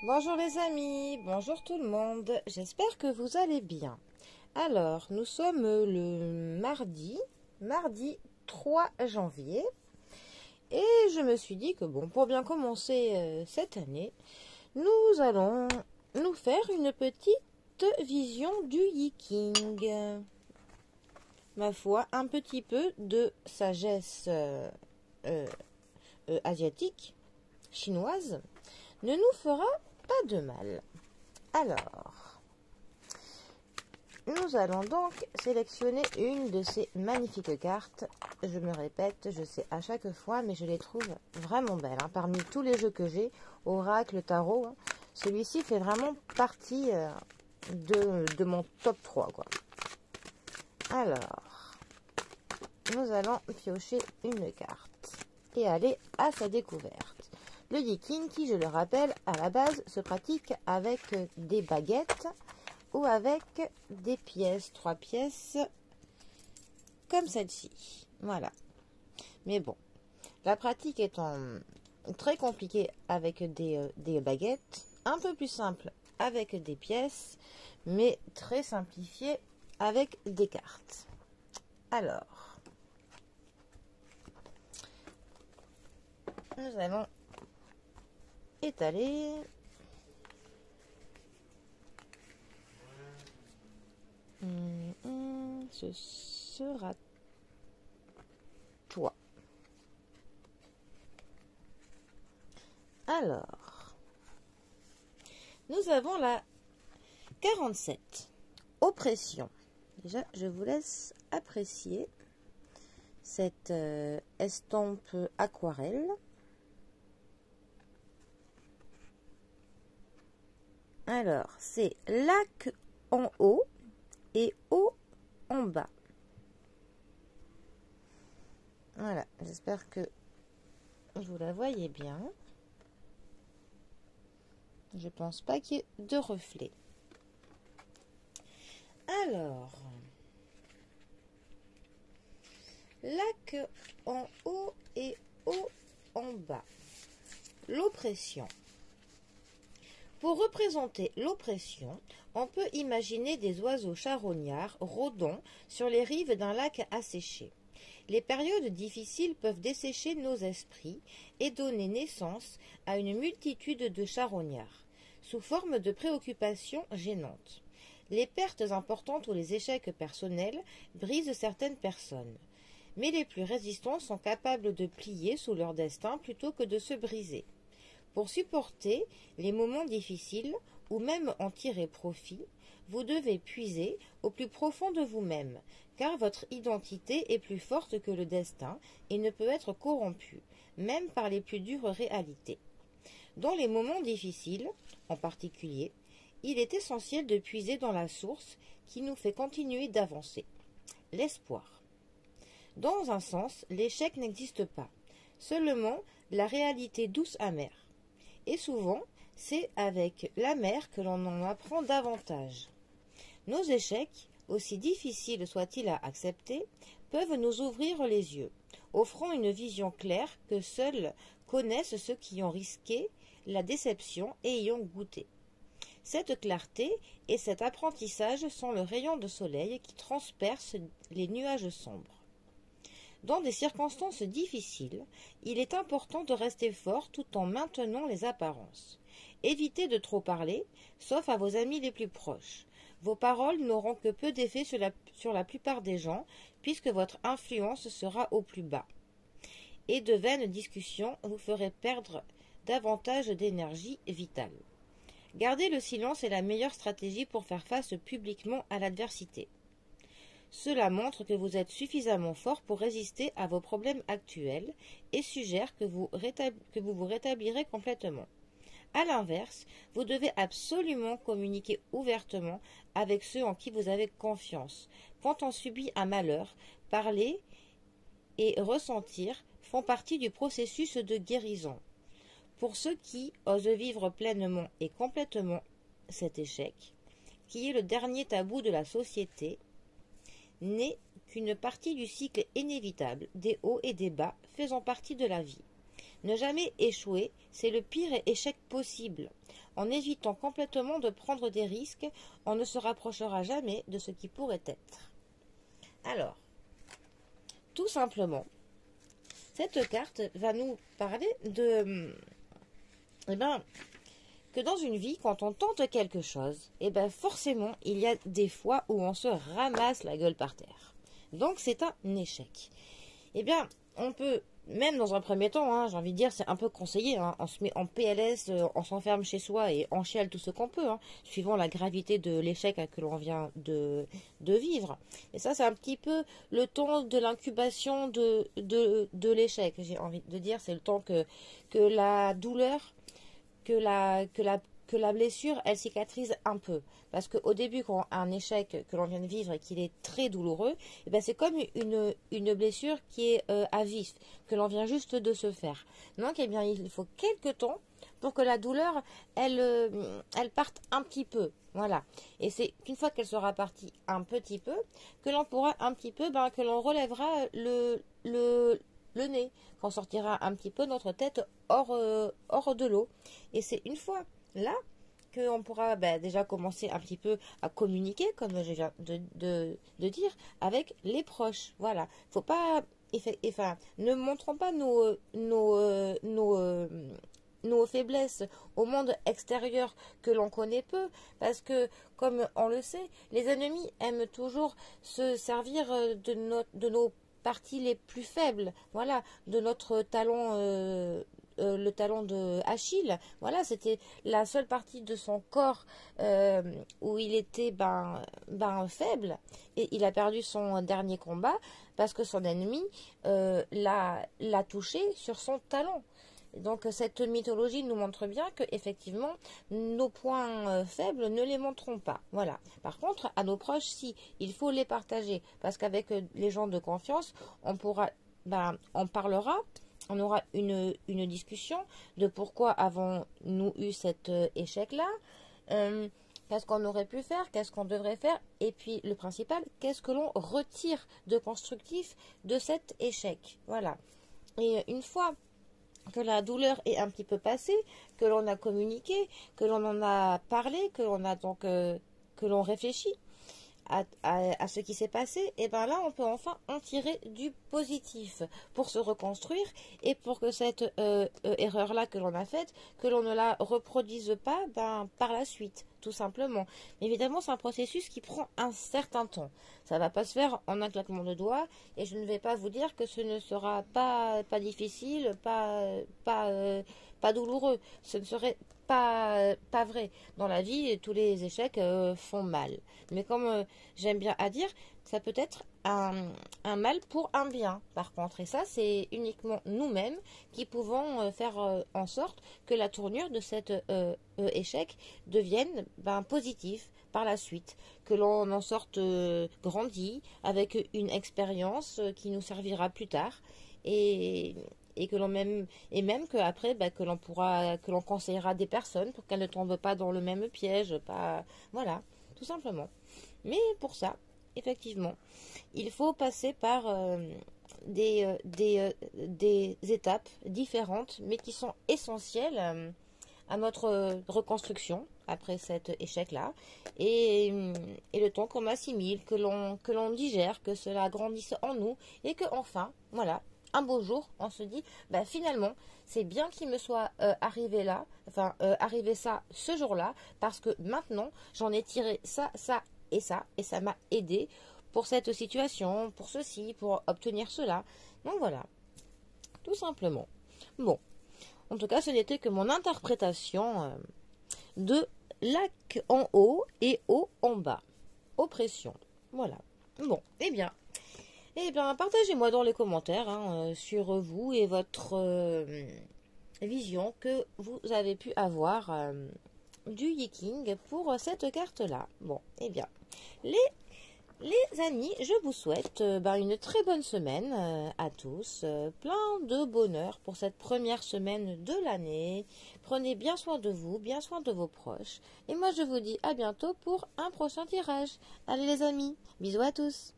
Bonjour les amis, bonjour tout le monde, j'espère que vous allez bien. Alors, nous sommes le mardi 3 janvier, et je me suis dit que bon, pour bien commencer cette année, nous allons nous faire une petite vision du Yiking. Ma foi, un petit peu de sagesse asiatique, chinoise, ne nous fera pas de mal. Alors, nous allons donc sélectionner une de ces magnifiques cartes. Je me répète, je sais à chaque fois, mais je les trouve vraiment belles. Parmi tous les jeux que j'ai, Oracle, Tarot, celui-ci fait vraiment partie de mon top 3, quoi. Alors, nous allons piocher une carte et aller à sa découverte. Le Yiking, qui, je le rappelle, à la base, se pratique avec des baguettes ou avec des pièces, 3 pièces, comme celle-ci. Voilà. Mais bon, la pratique étant très compliquée avec des baguettes, un peu plus simple avec des pièces, mais très simplifiée avec des cartes. Alors, nous allons étaler. Ce sera toi. Alors, nous avons la 47. Oppression. Déjà, je vous laisse apprécier cette estampe aquarelle. Alors, c'est lac en haut et eau en bas. Voilà, j'espère que vous la voyez bien. Je pense pas qu'il y ait de reflets. Alors, lac en haut et eau en bas. L'oppression. Pour représenter l'oppression, on peut imaginer des oiseaux charognards rôdant sur les rives d'un lac asséché. Les périodes difficiles peuvent dessécher nos esprits et donner naissance à une multitude de charognards, sous forme de préoccupations gênantes. Les pertes importantes ou les échecs personnels brisent certaines personnes, mais les plus résistants sont capables de plier sous leur destin plutôt que de se briser. Pour supporter les moments difficiles ou même en tirer profit, vous devez puiser au plus profond de vous-même, car votre identité est plus forte que le destin et ne peut être corrompue, même par les plus dures réalités. Dans les moments difficiles, en particulier, il est essentiel de puiser dans la source qui nous fait continuer d'avancer, l'espoir. Dans un sens, l'échec n'existe pas, seulement la réalité douce amère. Et souvent, c'est avec la mer que l'on en apprend davantage. Nos échecs, aussi difficiles soient-ils à accepter, peuvent nous ouvrir les yeux, offrant une vision claire que seuls connaissent ceux qui ont risqué la déception et y ont goûté. Cette clarté et cet apprentissage sont le rayon de soleil qui transperce les nuages sombres. Dans des circonstances difficiles, il est important de rester fort tout en maintenant les apparences. Évitez de trop parler, sauf à vos amis les plus proches. Vos paroles n'auront que peu d'effet sur la plupart des gens, puisque votre influence sera au plus bas. Et de vaines discussions vous feraient perdre davantage d'énergie vitale. Garder le silence est la meilleure stratégie pour faire face publiquement à l'adversité. Cela montre que vous êtes suffisamment fort pour résister à vos problèmes actuels et suggère que vous vous rétablirez complètement. A l'inverse, vous devez absolument communiquer ouvertement avec ceux en qui vous avez confiance. Quand on subit un malheur, parler et ressentir font partie du processus de guérison. Pour ceux qui osent vivre pleinement et complètement cet échec, qui est le dernier tabou de la société, n'est qu'une partie du cycle inévitable des hauts et des bas faisant partie de la vie. Ne jamais échouer, c'est le pire échec possible. en évitant complètement de prendre des risques, on ne se rapprochera jamais de ce qui pourrait être. Alors, tout simplement, cette carte va nous parler de, que dans une vie, quand on tente quelque chose, forcément, il y a des fois où on se ramasse la gueule par terre. Donc, c'est un échec. On peut, même dans un premier temps, hein, j'ai envie de dire, c'est un peu conseillé, hein, on se met en PLS, on s'enferme chez soi et on chiale tout ce qu'on peut, hein, suivant la gravité de l'échec que l'on vient de vivre. Et ça, c'est un petit peu le temps de l'incubation de l'échec, j'ai envie de dire, c'est le temps que la douleur, que la blessure, elle cicatrise un peu. Parce qu'au début, quand un échec que l'on vient de vivre et qu'il est très douloureux, c'est comme une blessure qui est à vif, que l'on vient juste de se faire. Donc, il faut quelques temps pour que la douleur, elle parte un petit peu. Voilà. Et c'est qu'une fois qu'elle sera partie un petit peu, que l'on pourra un petit peu, que l'on relèvera le nez, qu'on sortira un petit peu notre tête hors de l'eau. Et c'est une fois là qu'on pourra déjà commencer un petit peu à communiquer, comme je viens de dire, avec les proches. Voilà. Faut pas, ne montrons pas nos faiblesses au monde extérieur que l'on connaît peu, parce que, comme on le sait, les ennemis aiment toujours se servir de nos parties les plus faibles, voilà, de notre talon, le talon de Achille, voilà, c'était la seule partie de son corps où il était faible, et il a perdu son dernier combat parce que son ennemi l'a touché sur son talon. Donc cette mythologie nous montre bien que effectivement nos points faibles ne les montrons pas. Voilà. Par contre, à nos proches, si, il faut les partager parce qu'avec les gens de confiance, on pourra, on parlera, on aura une discussion de pourquoi avons-nous eu cet échec-là. Qu'est-ce qu'on aurait pu faire, qu'est-ce qu'on devrait faire, et puis le principal, qu'est-ce que l'on retire de constructif de cet échec. Voilà. Et une fois que la douleur est un petit peu passée, que l'on a communiqué, que l'on en a parlé, que l'on a donc que l'on réfléchit à ce qui s'est passé, et là on peut enfin en tirer du positif pour se reconstruire et pour que cette erreur là que l'on a faite, que l'on ne la reproduise pas par la suite, tout simplement. Mais évidemment, c'est un processus qui prend un certain temps. Ça va pas se faire en un claquement de doigts, et je ne vais pas vous dire que ce ne sera pas difficile, pas douloureux. Ce ne serait pas vrai. Dans la vie, tous les échecs font mal. Mais comme j'aime bien à dire, ça peut être un mal pour un bien, par contre. Et ça, c'est uniquement nous-mêmes qui pouvons faire en sorte que la tournure de cet échec devienne positif par la suite. Que l'on en sorte grandi avec une expérience qui nous servira plus tard. Et que l'on même qu'après que l'on conseillera des personnes pour qu'elles ne tombent pas dans le même piège, voilà, tout simplement. Mais pour ça, effectivement, il faut passer par des étapes différentes, mais qui sont essentielles à notre reconstruction après cet échec-là, et le temps qu'on assimile, que l'on digère, que cela grandisse en nous, et que enfin, voilà, un beau jour, on se dit, finalement, c'est bien qu'il me soit arrivé là, arrivé ça ce jour-là, parce que maintenant, j'en ai tiré ça, et ça m'a aidé pour cette situation, pour ceci, pour obtenir cela. Donc voilà, tout simplement. Bon, en tout cas, ce n'était que mon interprétation de lac en haut et haut en bas. Oppression. Voilà. Bon, eh bien, partagez-moi dans les commentaires sur vous et votre vision que vous avez pu avoir du Yiking pour cette carte-là. Bon, eh bien, les amis, je vous souhaite une très bonne semaine à tous, plein de bonheur pour cette première semaine de l'année. Prenez bien soin de vous, bien soin de vos proches. Et moi, je vous dis à bientôt pour un prochain tirage. Allez les amis, bisous à tous.